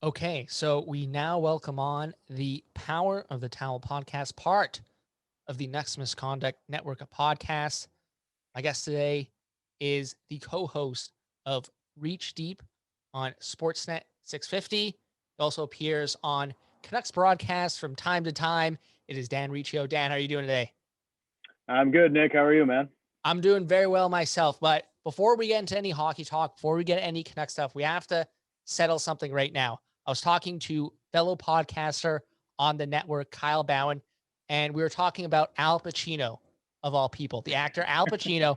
Okay, so we now welcome on the Power of the Towel podcast, part of the Next Misconduct Network of podcasts. My guest today is the co-host of Reach Deep on Sportsnet 650. He also appears on Canucks broadcasts from time to time. It is Dan Riccio. Dan, how are you doing today? I'm good, Nick. How are you, man? I'm doing very well myself. But before we get into any hockey talk, before we get any Canuck stuff, we have to settle something right now. I was talking to fellow podcaster on the network, Kyle Bowen, and we were talking about Al Pacino, of all people, the actor Al Pacino.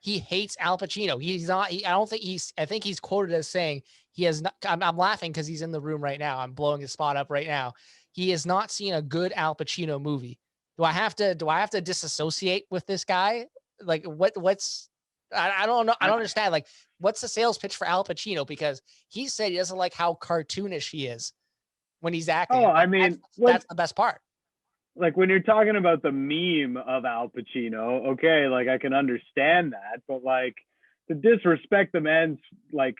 He hates Al Pacino. He's not, I don't think I think he's quoted as saying he has not, I'm laughing because he's in the room right now. I'm blowing his spot up right now. He has not seen a good Al Pacino movie. Do I have to disassociate with this guy? Like what's I don't know. I don't understand. Like, what's the sales pitch for Al Pacino? Because he said he doesn't like how cartoonish he is when he's acting. Oh, And I mean, that's the best part. like when you're talking about the meme of Al Pacino, okay, like I can understand that, but like to disrespect the man's like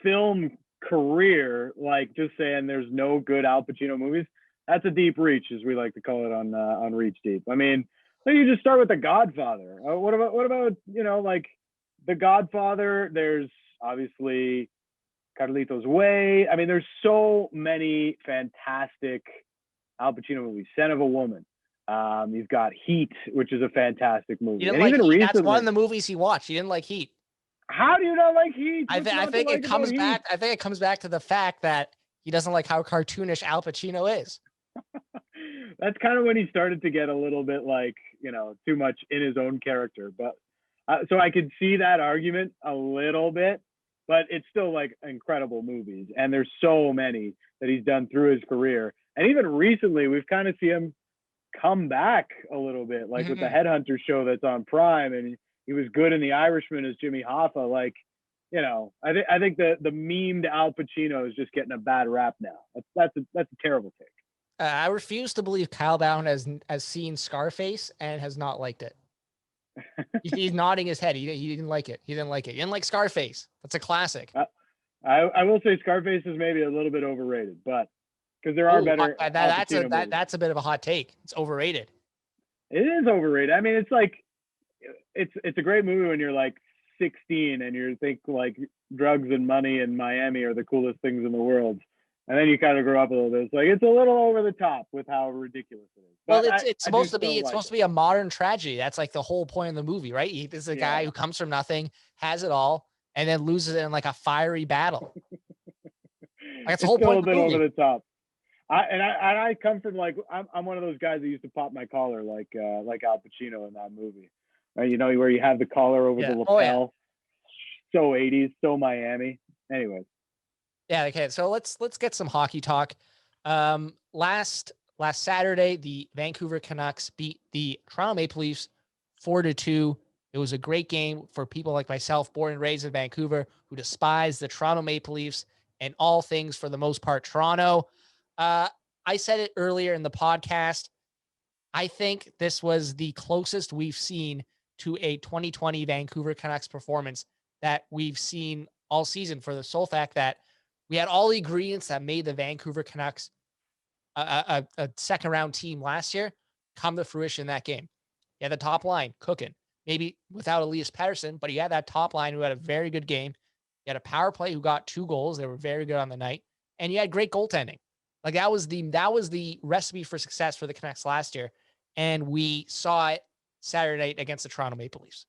film career, like just saying there's no good Al Pacino movies, that's a deep reach, as we like to call it on Reach Deep. I mean, then you just start with The Godfather. What about like The Godfather? There's obviously Carlito's Way. I mean, there's so many fantastic Al Pacino movies. Son of a Woman. You've got Heat, which is a fantastic He movie, didn't and like even Heat. That's one recently. of the movies he watched. He didn't like Heat. How do you not like Heat? I, What's th- I not to think it like about comes Heat? back. I think it comes back to the fact that he doesn't like how cartoonish Al Pacino is. That's kind of when he started to get a little bit like too much in his own character. But so I could see that argument a little bit, but it's still like incredible movies, and there's so many that he's done through his career, and even recently we've kind of seen him come back a little bit, like with the Mm-hmm. Headhunter show that's on Prime, and he was good in The Irishman as Jimmy Hoffa. Like, I think the memed Al Pacino is just getting a bad rap now. That's a terrible take. I refuse to believe Kyle Bowen has seen Scarface and has not liked it. He's nodding his head. He didn't like it. He didn't like it. He didn't like Scarface. That's a classic. I will say Scarface is maybe a little bit overrated, but because there are Oh, better Al Pacino movies. that's a bit of a hot take. It's overrated. It is overrated. I mean, it's like it's a great movie when you're like 16 and you think like drugs and money in Miami are the coolest things in the world. And then you kind of grow up a little bit. It's like it's a little over the top with how ridiculous it is. Well, But it's I do supposed to still be like it. A modern tragedy. That's like the whole point of the movie, right? This is a guy Yeah. who comes from nothing, has it all, and then loses it in like a fiery battle. Like that's the It's whole still point a of the bit over movie. the top. I come from like I'm one of those guys that used to pop my collar like Al Pacino in that movie. Where you have the collar over the Yeah. Oh yeah. lapel. So 80s, so Miami. Anyways, Yeah. Okay. So let's get some hockey talk. Last Saturday, the Vancouver Canucks beat the Toronto Maple Leafs 4-2. It was a great game for people like myself, born and raised in Vancouver, who despise the Toronto Maple Leafs and all things for the most part Toronto. Uh, I said it earlier in the podcast. I think this was the closest we've seen to a 2020 Vancouver Canucks performance that we've seen all season, for the sole fact that we had all the ingredients that made the Vancouver Canucks a second round team last year come to fruition in that game. You had the top line cooking, maybe without Elias Pettersson, but you had that top line who had a very good game. You had a power play who got 2 goals. They were very good on the night, and you had great goaltending. Like that was the recipe for success for the Canucks last year, and we saw it Saturday night against the Toronto Maple Leafs.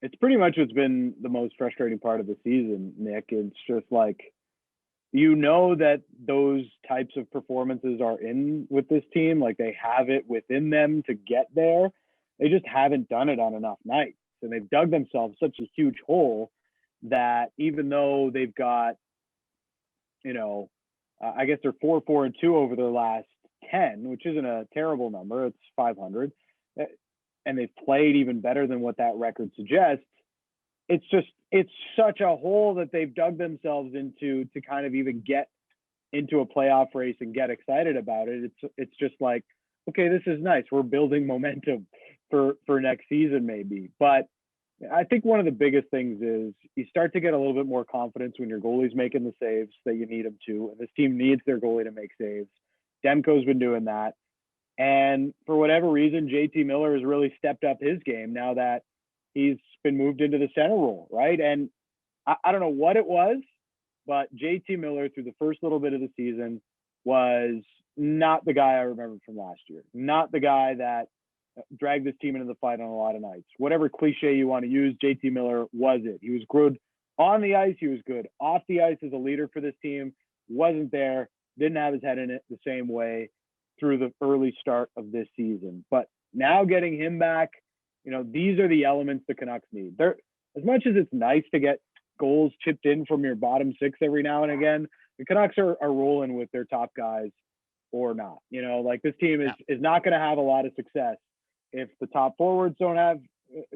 it's pretty much what's been the most frustrating part of the season, Nick. It's just like that those types of performances are in with this team. Like they have it within them to get there. They just haven't done it on enough nights. And they've dug themselves such a huge hole that even though they've got, I guess they're 4-4-2 over their last 10, which isn't a terrible number. It's 500. And they've played even better than what that record suggests. It's such a hole that they've dug themselves into to kind of even get into a playoff race and get excited about it. It's just like, okay, this is nice. We're building momentum for next season maybe. But I think one of the biggest things is you start to get a little bit more confidence when your goalie's making the saves that you need him to. And this team needs their goalie to make saves. Demko's been doing that. And for whatever reason, JT Miller has really stepped up his game now that he's been moved into the center role, right? And I don't know what it was, but JT Miller through the first little bit of the season was not the guy I remember from last year. Not the guy that dragged this team into the fight on a lot of nights. Whatever cliche you want to use, JT Miller was it. He was good on the ice. He was good off the ice as a leader for this team. Wasn't there. Didn't have his head in it the same way through the early start of this season. But now getting him back, these are the elements the Canucks need. They're, as much as it's nice to get goals chipped in from your bottom six every now and again, the Canucks are rolling with their top guys or not. This team is not going to have a lot of success if the top forwards don't have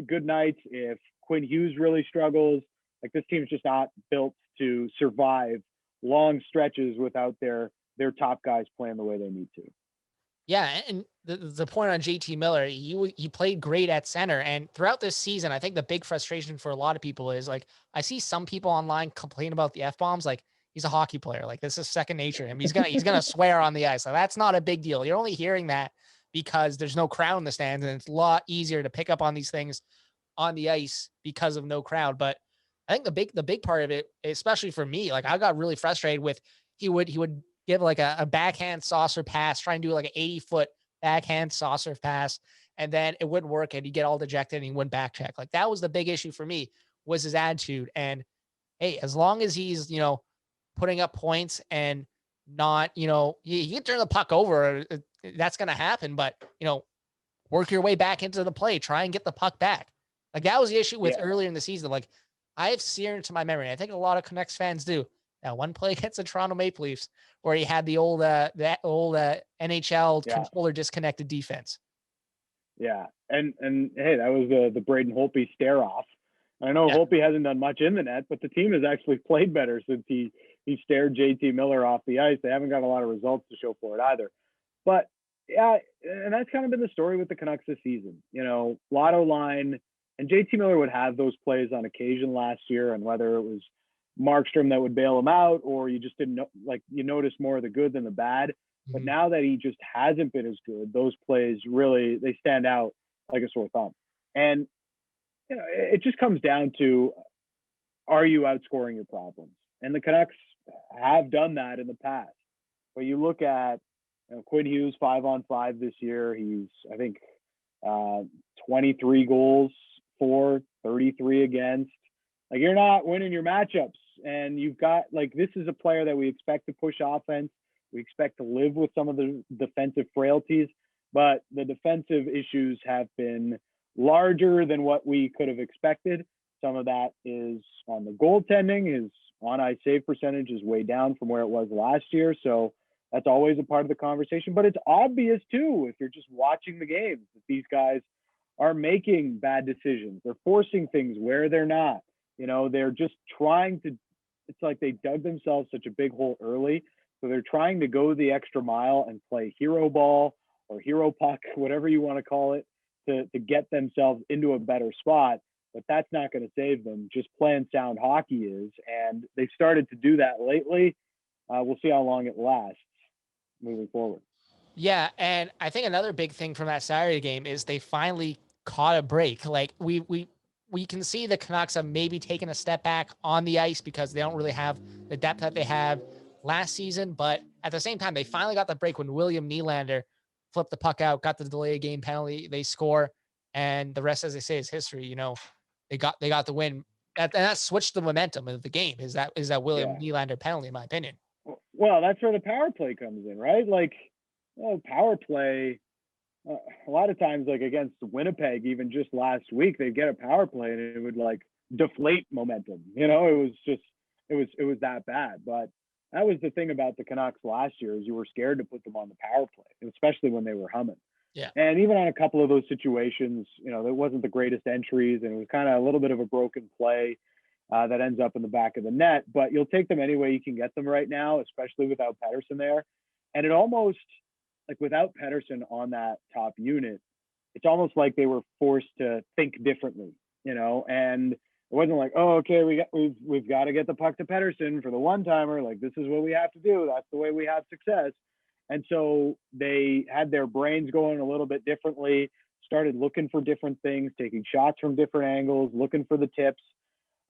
good nights, if Quinn Hughes really struggles. This team's just not built to survive long stretches without their top guys playing the way they need to. Yeah, and the point on JT Miller, he played great at center, and throughout this season, I think the big frustration for a lot of people is I see some people online complain about the F-bombs, he's a hockey player, this is second nature to him. He's gonna swear on the ice. That's not a big deal. You're only hearing that because there's no crowd in the stands, and it's a lot easier to pick up on these things on the ice because of no crowd. But I think the big part of it, especially for me, I got really frustrated with he would give a backhand saucer pass, try and do an 80-foot backhand saucer pass, and then it wouldn't work, and he'd get all dejected and he wouldn't back check. That was the big issue for me, was his attitude. And hey, as long as he's putting up points and not he can turn the puck over, that's going to happen, but work your way back into the play, try and get the puck back. That was the issue with earlier in the season. I have seared into my memory, I think a lot of Canucks fans do, that one play against the Toronto Maple Leafs where he had the old NHL controller disconnected defense. Yeah. And hey, that was the Braden Holtby stare off. I know Holtby hasn't done much in the net, but the team has actually played better since he stared JT Miller off the ice. They haven't got a lot of results to show for it either. But yeah, and that's kind of been the story with the Canucks this season. Lotto line, and JT Miller would have those plays on occasion last year, and whether it was Markstrom that would bail him out, or you just didn't know, you noticed more of the good than the bad. But now that he just hasn't been as good, those plays really, they stand out like a sore thumb. And it just comes down to, are you outscoring your problems? And the Canucks have done that in the past. But you look at Quinn Hughes 5-on-5 this year. He's, I think, 23 goals for, 33 against. You're not winning your matchups. And you've got, this is a player that we expect to push offense. We expect to live with some of the defensive frailties. But the defensive issues have been larger than what we could have expected. Some of that is on the goaltending. His on-ice save percentage is way down from where it was last year. So that's always a part of the conversation. But it's obvious, too, if you're just watching the games, that these guys are making bad decisions. They're forcing things where they're not. They're just trying to – it's like they dug themselves such a big hole early. So they're trying to go the extra mile and play hero ball or hero puck, whatever you want to call it, to get themselves into a better spot. But that's not going to save them. Just playing sound hockey is. And they've started to do that lately. We'll see how long it lasts moving forward. Yeah, and I think another big thing from that Saturday game is they finally caught a break. We can see the Canucks have maybe taken a step back on the ice because they don't really have the depth that they had last season. But at the same time, they finally got the break when William Nylander flipped the puck out, got the delay game penalty, they score, and the rest, as they say, is history. They got the win. That switched the momentum of the game. Is that William Nylander penalty, in my opinion? Well, that's where the power play comes in, right? Power play. A lot of times, against Winnipeg, even just last week, they'd get a power play and it would deflate momentum. It was that bad. But that was the thing about the Canucks last year, is you were scared to put them on the power play, especially when they were humming. Yeah. And even on a couple of those situations, there wasn't the greatest entries, and it was kind of a little bit of a broken play that ends up in the back of the net. But you'll take them any way you can get them right now, especially without Pettersson there. And it almost, without Pettersson on that top unit, it's almost like they were forced to think differently. and it wasn't like, oh, okay, we've got to get the puck to Pettersson for the one-timer. Like, this is what we have to do. That's the way we have success. And so they had their brains going a little bit differently, started looking for different things, taking shots from different angles, looking for the tips.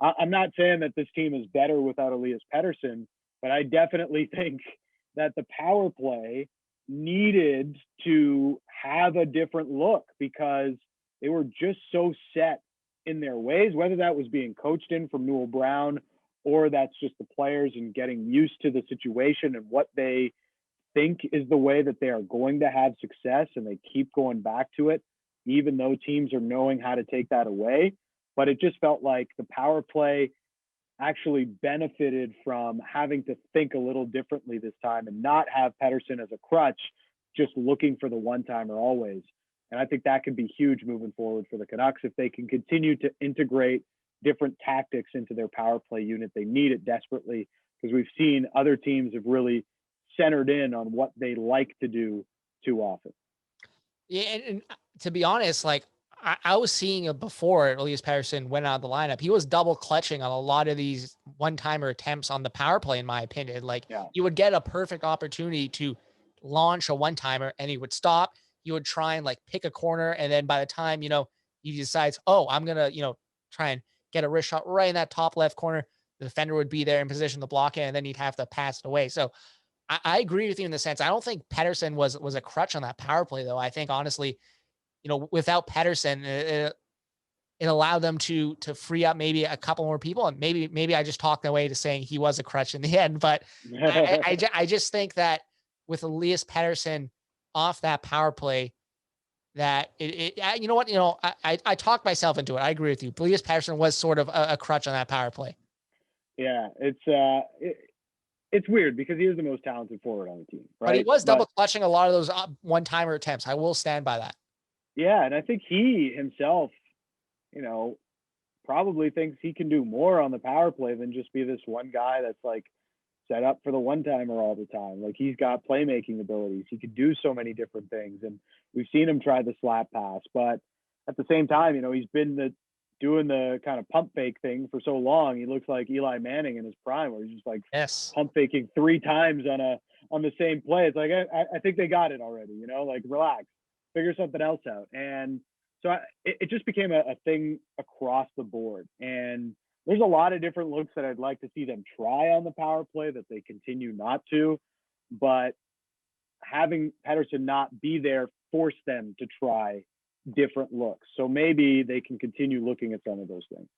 I'm not saying that this team is better without Elias Pettersson, but I definitely think that the power play needed to have a different look because they were just so set in their ways, whether that was being coached in from Newell Brown or that's just the players and getting used to the situation and what they think is the way that they are going to have success, and they keep going back to it, even though teams are knowing how to take that away. But it just felt like the power play actually benefited from having to think a little differently this time and not have Pettersson as a crutch, just looking for the one-timer always. And I think that could be huge moving forward for the Canucks if they can continue to integrate different tactics into their power play unit. They need it desperately because we've seen other teams have really centered in on what they like to do too often. Yeah, and to be honest, like I was seeing it before Elias Pettersson went out of the lineup. He was double clutching on a lot of these one-timer attempts on the power play, in my opinion. Like you would get a perfect opportunity to launch a one-timer and he would stop. You would try and like pick a corner. And then by the time, he decides, oh, I'm going to, try and get a wrist shot right in that top left corner, the defender would be there in position to block it. And then he'd have to pass it away. So I agree with you in the sense. I don't think Pettersson was a crutch on that power play, though. I think honestly, without Pettersson, it allowed them to free up maybe a couple more people, and maybe I just talked away to saying he was a crutch in the end. But I just think that with Elias Pettersson off that power play, that you know what, I talked myself into it. I agree with you. Elias Pettersson was sort of a crutch on that power play. Yeah, it's weird because he is the most talented forward on the team, right? But he was double clutching a lot of those one-timer attempts. I will stand by that. Yeah, and I think he himself, probably thinks he can do more on the power play than just be this one guy that's like set up for the one-timer all the time. Like, he's got playmaking abilities. He could do so many different things, and we've seen him try the slap pass. But at the same time, he's been doing the kind of pump fake thing for so long. He looks like Eli Manning in his prime, where he's just like pump faking 3 times on the same play. It's like, I think they got it already, like, relax, figure something else out. And so it just became a thing across the board. And there's a lot of different looks that I'd like to see them try on the power play that they continue not to, but having Pettersson not be there forced them to try different looks. So maybe they can continue looking at some of those things.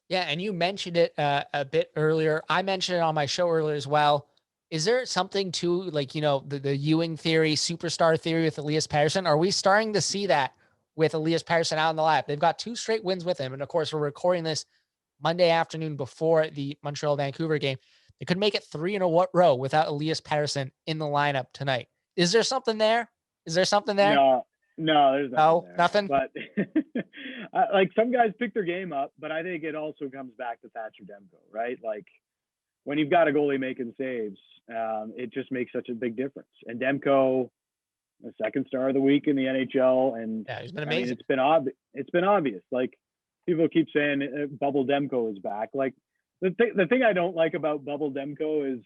Yeah, and you mentioned it a bit earlier. I mentioned it on my show earlier as well. Is there something to, like, the Ewing theory, superstar theory with Elias Pettersson? Are we starting to see that with Elias Pettersson out in the lap? They've got 2 straight wins with him. And of course, we're recording this Monday afternoon before the Montreal-Vancouver game. They could make it 3 in a row without Elias Pettersson in the lineup tonight. Is there something there? No, there's nothing. But like, some guys pick their game up, but I think it also comes back to Thatcher Demko, right? Like, when you've got a goalie making saves, it just makes such a big difference. And Demko, the second star of the week in the NHL, and he's been amazing. It's been obvious. Like, people keep saying Bubble Demko is back. Like, the thing I don't like about Bubble Demko is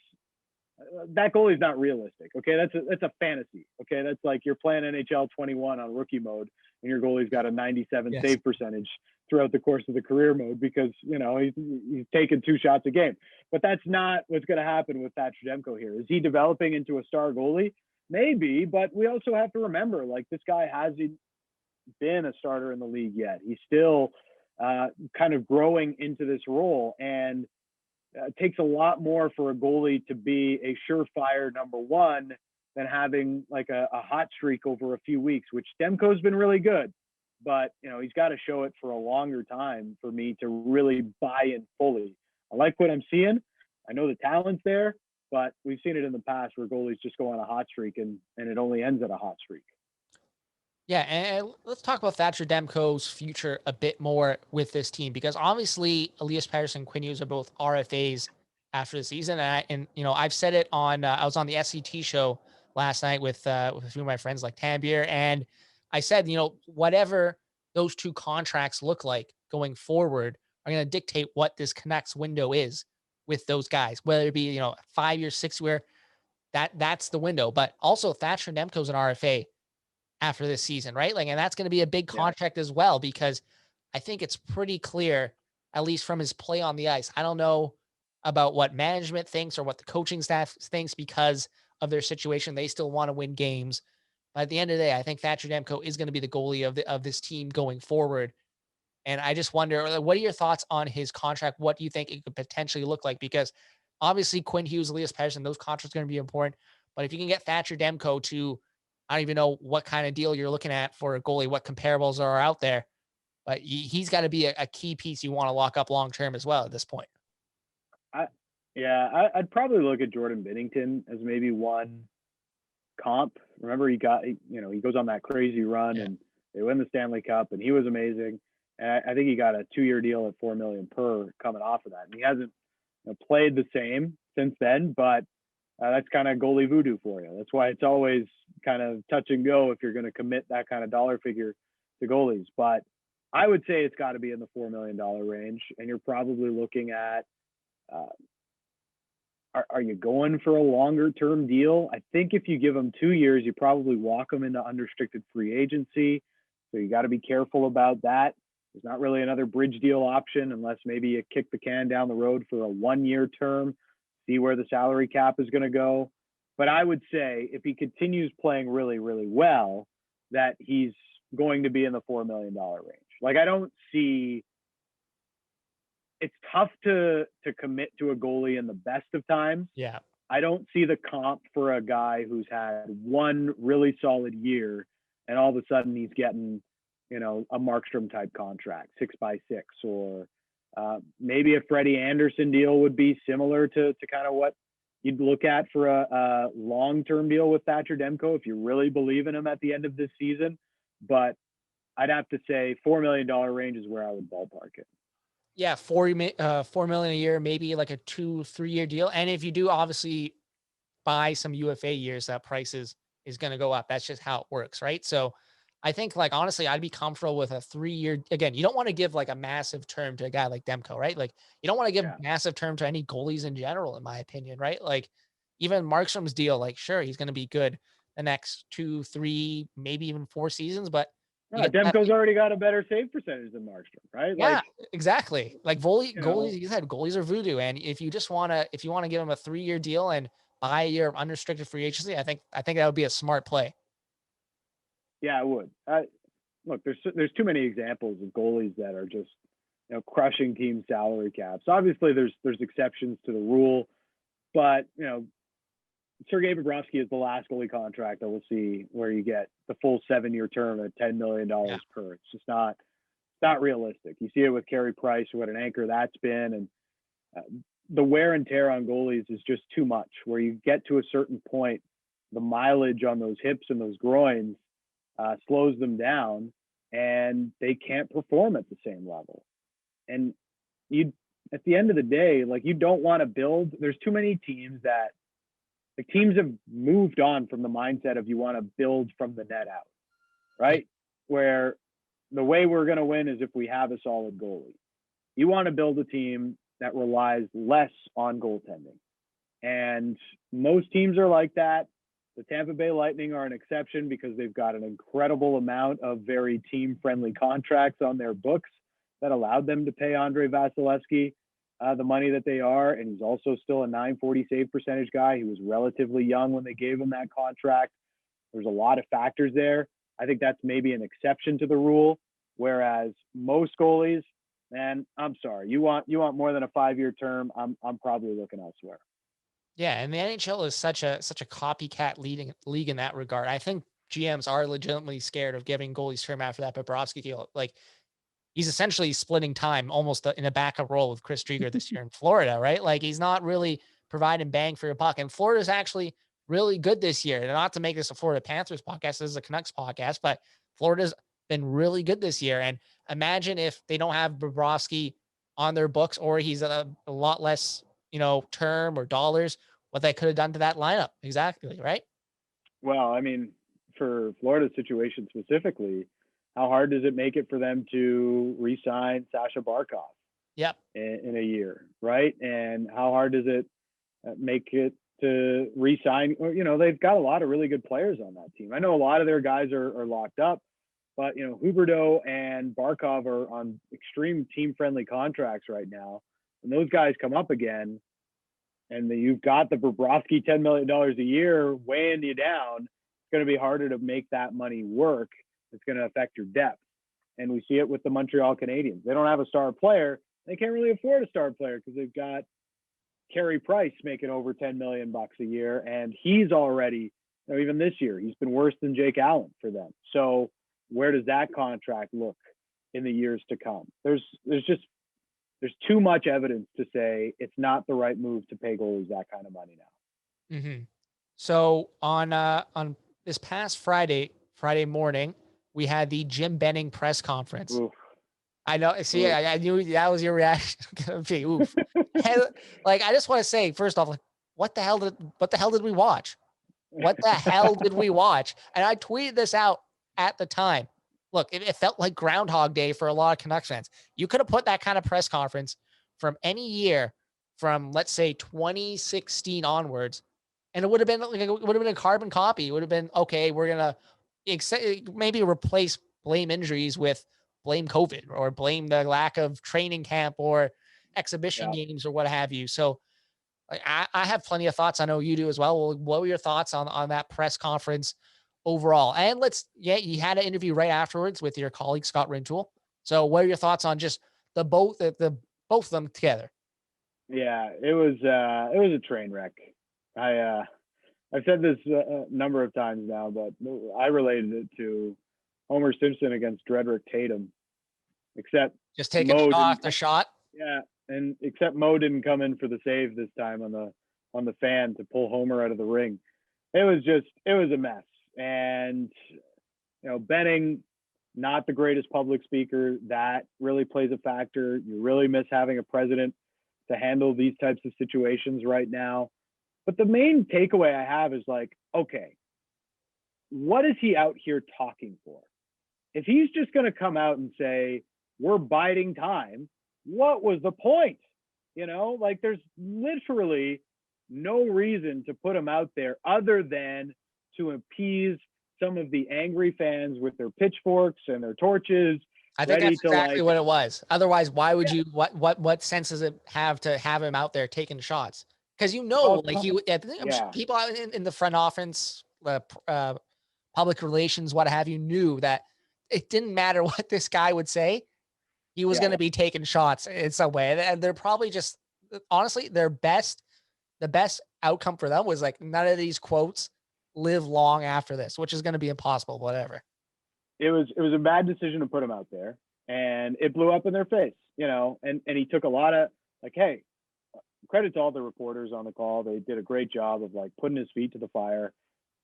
that goalie's not realistic. Okay, that's a fantasy. Okay, that's like you're playing NHL 21 on rookie mode, and your goalie's got a 97 save percentage throughout the course of the career mode because he's taking 2 shots a game. But that's not what's going to happen with Thatcher Demko here. Is he developing into a star goalie? Maybe, but we also have to remember, like, this guy hasn't been a starter in the league yet. He's still kind of growing into this role, and it takes a lot more for a goalie to be a surefire number one than having like a hot streak over a few weeks, which Demko's been really good, but he's got to show it for a longer time for me to really buy in fully. I like what I'm seeing. I know the talent's there, but we've seen it in the past where goalies just go on a hot streak and it only ends at a hot streak. Yeah, and let's talk about Thatcher Demko's future a bit more with this team, because obviously Elias Pettersson and Quinn Hughes are both RFAs after the season, and I've said it on I was on the SCT show last night with a few of my friends like Tambier, and I said whatever those two contracts look like going forward are going to dictate what this Canucks window is with those guys, whether it be, 5 year, 6 year, that's the window. But also Thatcher Demko's an RFA after this season, right? Like, and that's going to be a big Yeah. contract as well, because I think it's pretty clear, at least from his play on the ice. I don't know about what management thinks or what the coaching staff thinks because of their situation. They still want to win games. But at the end of the day, I think Thatcher Demko is going to be the goalie of this team going forward. And I just wonder, like, what are your thoughts on his contract? What do you think it could potentially look like? Because obviously Quinn Hughes, Elias Pettersson, those contracts are going to be important. But if you can get Thatcher Demko to, I don't even know what kind of deal you're looking at for a goalie, what comparables are out there, but he's got to be a key piece you want to lock up long term as well at this point. I'd probably look at Jordan Binnington as maybe one comp. Remember, he goes on that crazy run and they win the Stanley Cup, and he was amazing. And I think he got a 2-year deal at $4 million per coming off of that. And he hasn't played the same since then, but that's kind of goalie voodoo for you. That's why it's always kind of touch and go if you're going to commit that kind of dollar figure to goalies. But I would say it's got to be in the $4 million range, and you're probably looking at. Are you going for a longer term deal? I think if you give them 2 years, you probably walk them into unrestricted free agency. So you got to be careful about that. There's not really another bridge deal option unless maybe you kick the can down the road for a 1-year term, see where the salary cap is going to go. But I would say if he continues playing really, really well, that he's going to be in the $4 million range. Like, I don't see. It's tough to commit to a goalie in the best of times. Yeah. I don't see the comp for a guy who's had one really solid year and all of a sudden he's getting, a Markstrom type contract, 6x6, or maybe a Freddie Anderson deal would be similar to kind of what you'd look at for a long-term deal with Thatcher Demko if you really believe in him at the end of this season. But I'd have to say $4 million range is where I would ballpark it. Yeah, $4 million a year, maybe like a 2-3 year deal. And if you do obviously buy some UFA years, that price is going to go up. That's just how it works, right? So I think, like, honestly, I'd be comfortable with a 3-year. Again, you don't want to give like a massive term to a guy like Demko, right? Like, you don't want to give massive term to any goalies in general, in my opinion, right? Like, even Markstrom's deal, like, sure, he's going to be good the next 2, 3, maybe even 4 seasons, but Demko's already got a better save percentage than Markstrom, right? Yeah, exactly. Like goalies, you said goalies are voodoo. And if you want to give him a 3-year deal and buy a year of unrestricted free agency, I think that would be a smart play. Yeah, I would. Look, there's too many examples of goalies that are just, crushing team salary caps. Obviously there's exceptions to the rule, but, Sergei Bobrovsky is the last goalie contract that we'll see where you get the full 7-year term at $10 million per. It's just not realistic. You see it with Carey Price, what an anchor that's been. And the wear and tear on goalies is just too much, where you get to a certain point, the mileage on those hips and those groins slows them down and they can't perform at the same level. And at the end of the day, like, you don't want to build. There's too many teams that, the teams have moved on from the mindset of you want to build from the net out, right? Where the way we're going to win is if we have a solid goalie. You want to build a team that relies less on goaltending. And most teams are like that. The Tampa Bay Lightning are an exception because they've got an incredible amount of very team-friendly contracts on their books that allowed them to pay Andrei Vasilevsky the money that they are, and he's also still a .940 save percentage guy. He was relatively young when they gave him that contract. There's a lot of factors there. I think that's maybe an exception to the rule, whereas most goalies, man, I'm sorry, you want more than a 5-year term, I'm probably looking elsewhere. Yeah, and the NHL is such a copycat league in that regard. I think GMs are legitimately scared of giving goalies term after that Bobrovsky deal. Like, he's essentially splitting time almost in a backup role with Chris Drieger this year in Florida, right? Like, he's not really providing bang for your buck. And Florida's actually really good this year. And not to make this a Florida Panthers podcast, this is a Canucks podcast, but Florida's been really good this year. And imagine if they don't have Bobrovsky on their books, or he's a lot less, term or dollars, what they could have done to that lineup. Exactly, right? Well, I mean, for Florida's situation specifically, how hard does it make it for them to re-sign Sasha Barkov Yep. in a year, right? And how hard does it make it to re-sign? They've got a lot of really good players on that team. I know a lot of their guys are locked up, but Huberdeau and Barkov are on extreme team-friendly contracts right now. And those guys come up again, and you've got the Bobrovsky $10 million a year weighing you down. It's going to be harder to make that money work. It's going to affect your depth. And we see it with the Montreal Canadiens. They don't have a star player. They can't really afford a star player because they've got Carey Price making over $10 million a year. And he's already, even this year, he's been worse than Jake Allen for them. So where does that contract look in the years to come? There's too much evidence to say it's not the right move to pay goalies that kind of money now. Mm-hmm. So on this past Friday morning, we had the Jim Benning press conference. Oof. I know. See, I knew that was your reaction. Oof. I just want to say, first off, what the hell did we watch? What the hell did we watch? And I tweeted this out at the time. Look, it felt like Groundhog Day for a lot of Canucks fans. You could have put that kind of press conference from any year from, let's say, 2016 onwards, and it would have been a carbon copy. It would have been, okay, we're gonna maybe replace blame injuries with blame COVID or blame the lack of training camp or exhibition games or what have you. So I have plenty of thoughts. I know you do as well. Well, what were your thoughts on that press conference overall? And you had an interview right afterwards with your colleague, Scott Rintoul. So what are your thoughts on just both of them together? Yeah, it was a train wreck. I've said this a number of times now, but I related it to Homer Simpson against Drederick Tatum, except just taking shot after shot. Yeah, and except Mo didn't come in for the save this time on the fan to pull Homer out of the ring. It was a mess. And Benning, not the greatest public speaker. That really plays a factor. You really miss having a president to handle these types of situations right now. But the main takeaway I have is okay, what is he out here talking for? If he's just going to come out and say, we're biding time, what was the point? There's literally no reason to put him out there other than to appease some of the angry fans with their pitchforks and their torches. I think that's exactly what it was. Otherwise, why would you? What sense does it have to have him out there taking shots? Because I'm sure people in the front office, public relations, what have you, knew that it didn't matter what this guy would say. He was going to be taking shots in some way. And they're probably just, honestly, the best outcome for them was none of these quotes live long after this, which is going to be impossible, whatever. It was a bad decision to put him out there, and it blew up in their face, and he took a lot of hey, credit to all the reporters on the call. They did a great job of putting his feet to the fire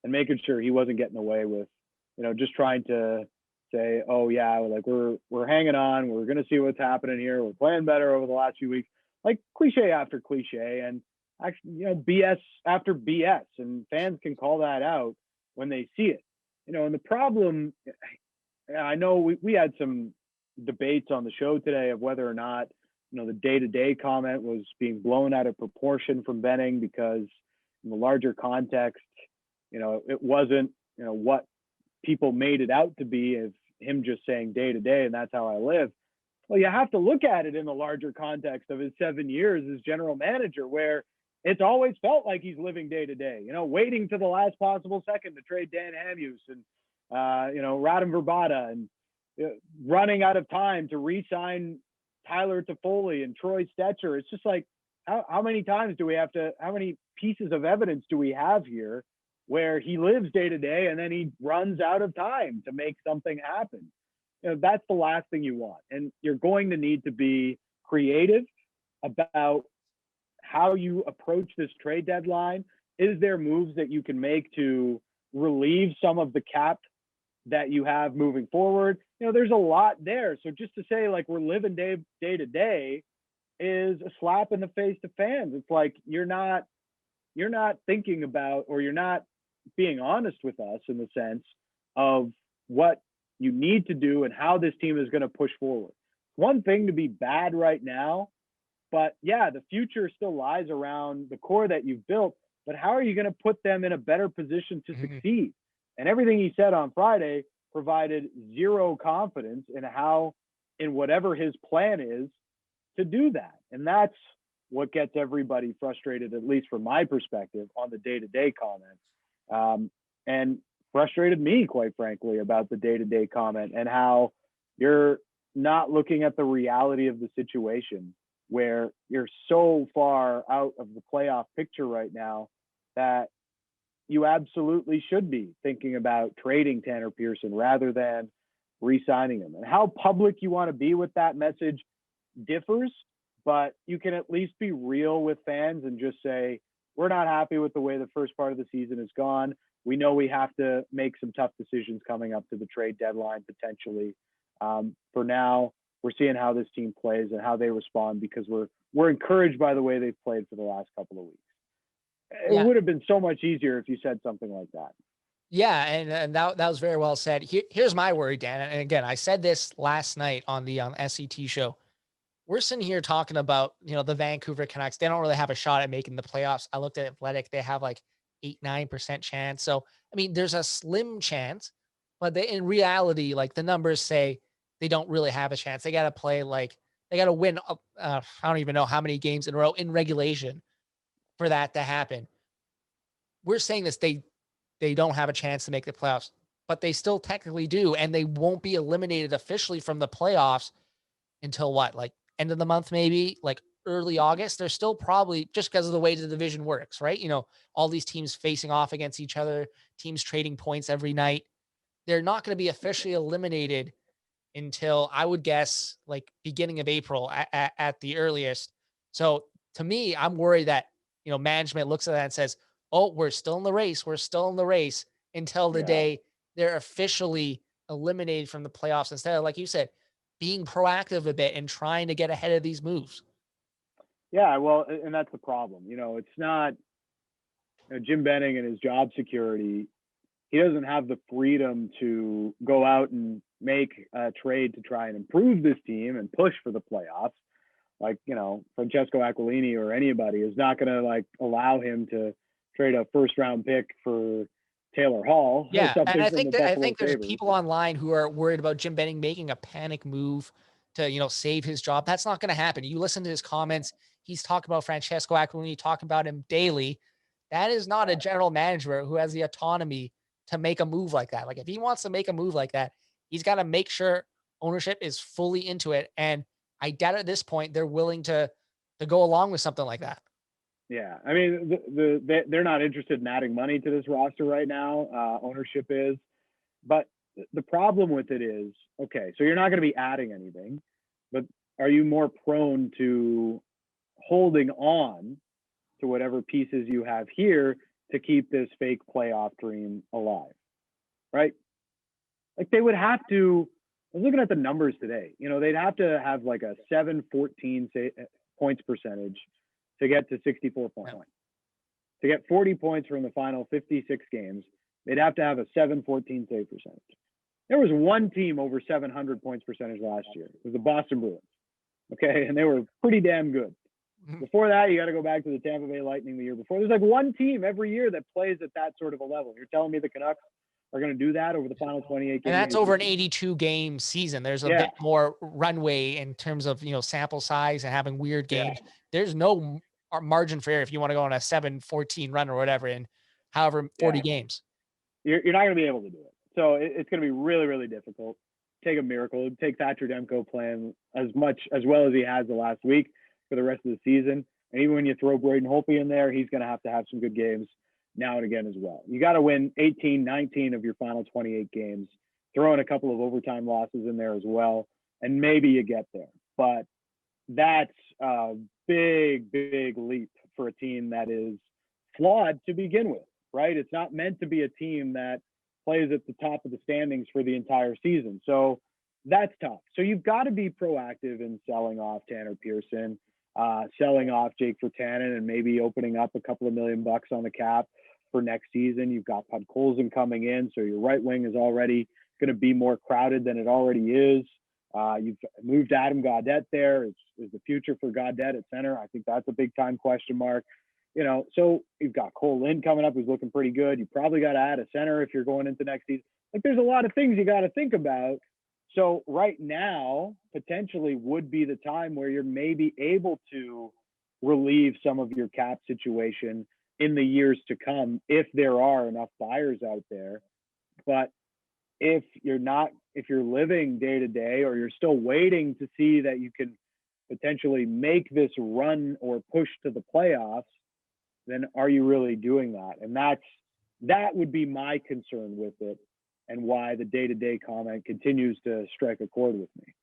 and making sure he wasn't getting away with, just trying to say, oh yeah, we're hanging on. We're going to see what's happening here. We're playing better over the last few weeks, cliche after cliche, and actually, BS after BS, and fans can call that out when they see it, and the problem, I know we had some debates on the show today of whether or not, the day-to-day comment was being blown out of proportion from Benning because in the larger context, it wasn't, what people made it out to be of him just saying day-to-day and that's how I live. Well, you have to look at it in the larger context of his 7 years as general manager, where it's always felt like he's living day-to-day, waiting to the last possible second to trade Dan Hamhuis and, Radim Verbata, and running out of time to re-sign Tyler Toffoli and Troy Stetcher. It's just how many times do we have to, how many pieces of evidence do we have here where he lives day to day and then he runs out of time to make something happen? That's the last thing you want. And you're going to need to be creative about how you approach this trade deadline. Is there moves that you can make to relieve some of the cap that you have moving forward? There's a lot there. So just to say we're living day to day is a slap in the face to fans. It's you're not thinking about, or you're not being honest with us in the sense of what you need to do and how this team is going to push forward. One thing to be bad right now, but yeah, the future still lies around the core that you've built, but how are you going to put them in a better position to succeed? And everything he said on Friday provided zero confidence in whatever his plan is to do that. And that's what gets everybody frustrated, at least from my perspective, on the day-to-day comment. And frustrated me, quite frankly, about the day-to-day comment and how you're not looking at the reality of the situation, where you're so far out of the playoff picture right now that you absolutely should be thinking about trading Tanner Pearson rather than re-signing him. And how public you want to be with that message differs, but you can at least be real with fans and just say, we're not happy with the way the first part of the season has gone. We know we have to make some tough decisions coming up to the trade deadline potentially. For now, we're seeing how this team plays and how they respond, because we're encouraged by the way they've played for the last couple of weeks. It would have been so much easier if you said something like that. Yeah, and that was very well said. Here's my worry, Dan. And again, I said this last night on the SCT show. We're sitting here talking about, the Vancouver Canucks. They don't really have a shot at making the playoffs. I looked at Athletic. They have like 8-9% chance. So, I mean, there's a slim chance, but in reality, like the numbers say, they don't really have a chance. They got to play they got to win. I don't even know how many games in a row in regulation for that to happen. We're saying this, they don't have a chance to make the playoffs, but they still technically do. And they won't be eliminated officially from the playoffs until what? Like end of the month, maybe like early August. They're still probably, just because of the way the division works, right? All these teams facing off against each other, teams trading points every night. They're not going to be officially eliminated until, I would guess, like beginning of April at the earliest. So to me, I'm worried that, management looks at that and says, oh, we're still in the race. We're still in the race until the day they're officially eliminated from the playoffs, instead of, like you said, being proactive a bit and trying to get ahead of these moves. Yeah, well, and that's the problem. It's not Jim Benning and his job security. He doesn't have the freedom to go out and make a trade to try and improve this team and push for the playoffs. Like, Francesco Aquilini or anybody is not going to allow him to trade a first round pick for Taylor Hall. Yeah. And I think there's people online who are worried about Jim Benning making a panic move to, save his job. That's not going to happen. You listen to his comments. He's talking about Francesco Aquilini, talking about him daily. That is not a general manager who has the autonomy to make a move like that. Like, if he wants to make a move like that, he's got to make sure ownership is fully into it. And I doubt at this point they're willing to go along with something like that. Yeah, I mean, they're not interested in adding money to this roster right now. Ownership is, but the problem with it is, okay, so you're not going to be adding anything, but are you more prone to holding on to whatever pieces you have here to keep this fake playoff dream alive, right? Like, they would have to, I was looking at the numbers today, they'd have to have like a 7-14 points percentage to get to 64 points. To get 40 points from the final 56 games, they'd have to have a 7-14 save percentage. There was one team over 700 points percentage last year. It was the Boston Bruins. Okay, and they were pretty damn good. Before that, you got to go back to the Tampa Bay Lightning the year before. There's like one team every year that plays at that sort of a level. You're telling me the Canucks are going to do that over the final 28 games? And that's over an 82-game season. There's a bit more runway in terms of, sample size and having weird games. There's no margin for error if you want to go on a 7-14 run or whatever in however 40 games. You're not going to be able to do it. So it's going to be really, really difficult. Take a miracle. Take Thatcher Demko playing as well as he has the last week for the rest of the season. And even when you throw Braden Holtby in there, he's going to have some good games now and again as well. You got to win 18, 19 of your final 28 games, throw in a couple of overtime losses in there as well, and maybe you get there. But that's a big, big leap for a team that is flawed to begin with, right? It's not meant to be a team that plays at the top of the standings for the entire season. So that's tough. So you've got to be proactive in selling off Tanner Pearson, selling off Jake Virtanen, and maybe opening up a couple of $1 million on the cap for next season. You've got Podkolzin coming in, so your right wing is already going to be more crowded than it already is. You've moved Adam Gaudette there. Is the future for Gaudette at center? I think that's a big time question mark. So you've got Cole Lind coming up, who's looking pretty good. You probably got to add a center if you're going into next season. Like, there's a lot of things you got to think about. So right now, potentially would be the time where you're maybe able to relieve some of your cap situation in the years to come, if there are enough buyers out there. But if you're living day to day, or you're still waiting to see that you can potentially make this run or push to the playoffs, then are you really doing that? And that would be my concern with it, and why the day-to-day comment continues to strike a chord with me.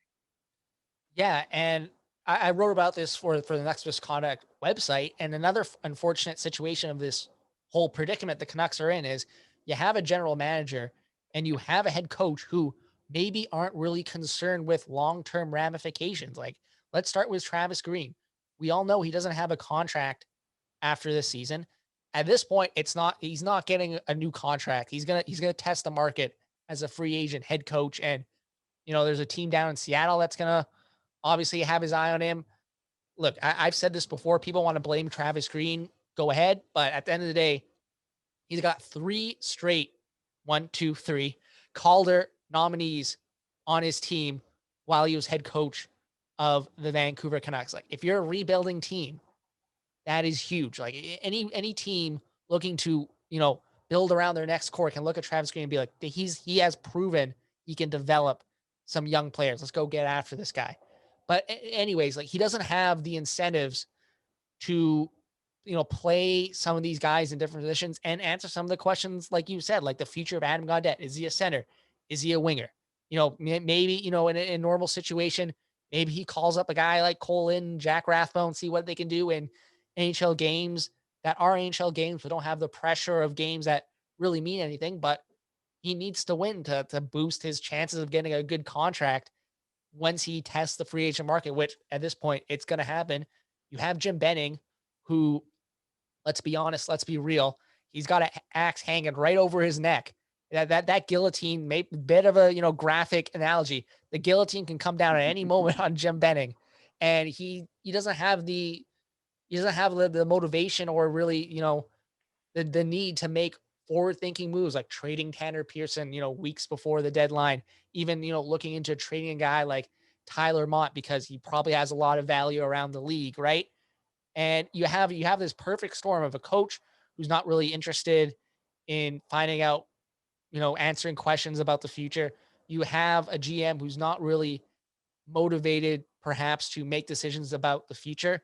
Yeah, and I wrote about this for the Next Misconduct website, and another unfortunate situation of this whole predicament the Canucks are in is you have a general manager and you have a head coach who maybe aren't really concerned with long-term ramifications. Like, let's start with Travis Green. We all know he doesn't have a contract after this season. At this point, he's not getting a new contract. He's gonna test the market as a free agent head coach. And there's a team down in Seattle that's gonna obviously have his eye on him. Look, I've said this before. People want to blame Travis Green. Go ahead. But at the end of the day, he's got 3 straight, 1, 2, 3 Calder nominees on his team while he was head coach of the Vancouver Canucks. Like, if you're a rebuilding team, that is huge. Like, any team looking to, build around their next core can look at Travis Green and be like, he has proven he can develop some young players. Let's go get after this guy. But anyways, like, he doesn't have the incentives to, play some of these guys in different positions and answer some of the questions, like you said, like the future of Adam Gaudette. Is he a center? Is he a winger? Maybe, in a normal situation, maybe he calls up a guy like Cole Lind, Jack Rathbone, see what they can do in NHL games that are NHL games, but don't have the pressure of games that really mean anything. But he needs to win to boost his chances of getting a good contract once he tests the free agent market, which at this point, it's going to happen. You have Jim Benning, who, let's be honest, let's be real, he's got an axe hanging right over his neck. That guillotine, bit of a graphic analogy. The guillotine can come down at any moment on Jim Benning, and he doesn't have the motivation or really the need to make forward-thinking moves like trading Tanner Pearson, weeks before the deadline, even, looking into trading a guy like Tyler Mott because he probably has a lot of value around the league, right? And you have this perfect storm of a coach who's not really interested in finding out, answering questions about the future. You have a GM who's not really motivated perhaps to make decisions about the future.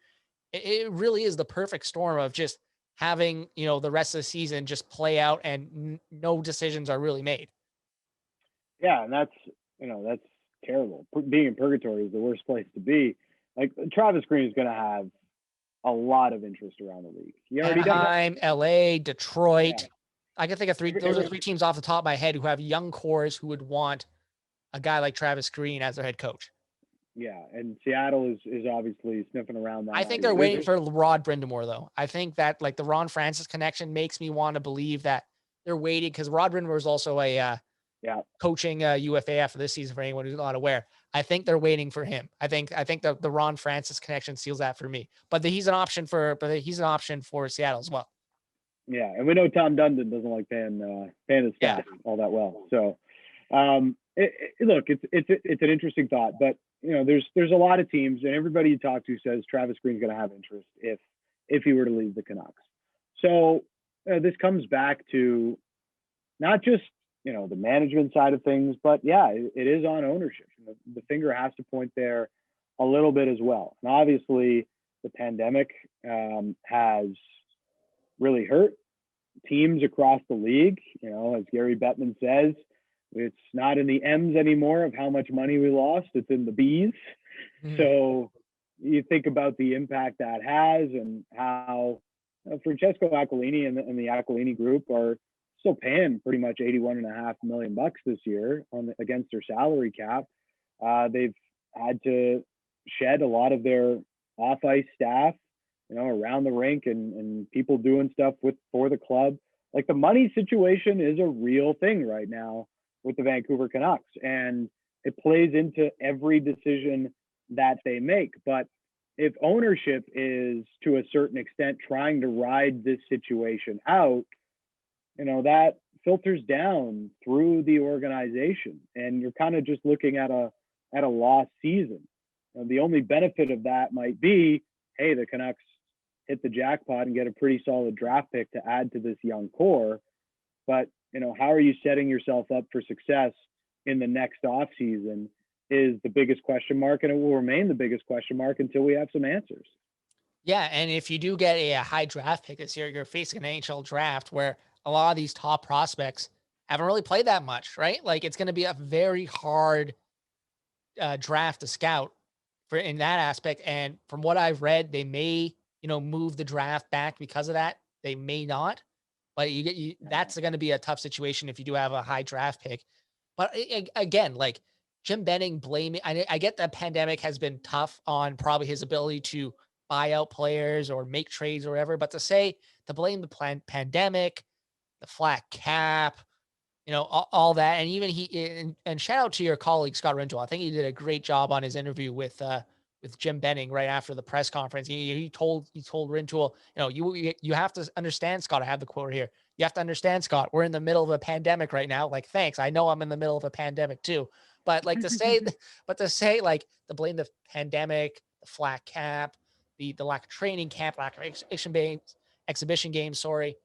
It really is the perfect storm of just having, the rest of the season just play out and no decisions are really made. Yeah. And that's terrible. Being in purgatory is the worst place to be. Like, Travis Green is going to have a lot of interest around the league. He already Anaheim, LA, Detroit. Yeah. I can think of 3. Those are 3 teams off the top of my head who have young cores who would want a guy like Travis Green as their head coach. Yeah, and Seattle is obviously sniffing around that. I think they're waiting for Rod Brindamore, though. I think that, like, the Ron Francis connection makes me want to believe that they're waiting, because Rod Brindamore is also a coaching UFA after this season, for anyone who's not aware. I think they're waiting for him. I think the Ron Francis connection seals that for me. But he's an option for Seattle as well. Yeah, and we know Tom Dundon doesn't like paying the staff all that well. So, look, it's an interesting thought, but there's a lot of teams, and everybody you talk to says Travis Green's going to have interest if he were to leave the Canucks. So this comes back to not just the management side of things, but it is on ownership. The finger has to point there a little bit as well. And obviously, the pandemic has really hurt teams across the league. As Gary Bettman says, it's not in the M's anymore of how much money we lost, it's in the B's. So you think about the impact that has, and how Francesco Aquilini and the Aquilini group are still paying pretty much $81.5 million this year against their salary cap. They've had to shed a lot of their off-ice staff, around the rink, and people doing stuff for the club. Like, the money situation is a real thing right now with the Vancouver Canucks. And it plays into every decision that they make. But if ownership is to a certain extent trying to ride this situation out, that filters down through the organization, and you're kind of just looking at a lost season. The only benefit of that might be, hey, the Canucks hit the jackpot and get a pretty solid draft pick to add to this young core. But how are you setting yourself up for success in the next offseason is the biggest question mark, and it will remain the biggest question mark until we have some answers. Yeah, and if you do get a high draft pick this year, you're facing an NHL draft where a lot of these top prospects haven't really played that much, right? Like, it's going to be a very hard draft to scout for in that aspect. And from what I've read, they may, move the draft back because of that. They may not, but that's going to be a tough situation if you do have a high draft pick. But again, like Jim Benning blaming, I get the pandemic has been tough on probably his ability to buy out players or make trades or whatever, but to blame the pandemic, the flat cap, all that. And even and shout out to your colleague, Scott Rintoul. I think he did a great job on his interview with Jim Benning right after the press conference. He told Rintoul, you have to understand, Scott, I have the quote here. You have to understand, Scott, we're in the middle of a pandemic right now. Like, thanks. I know I'm in the middle of a pandemic too. But like to blame the pandemic, the flat cap, the lack of training camp, lack of exhibition games, sorry.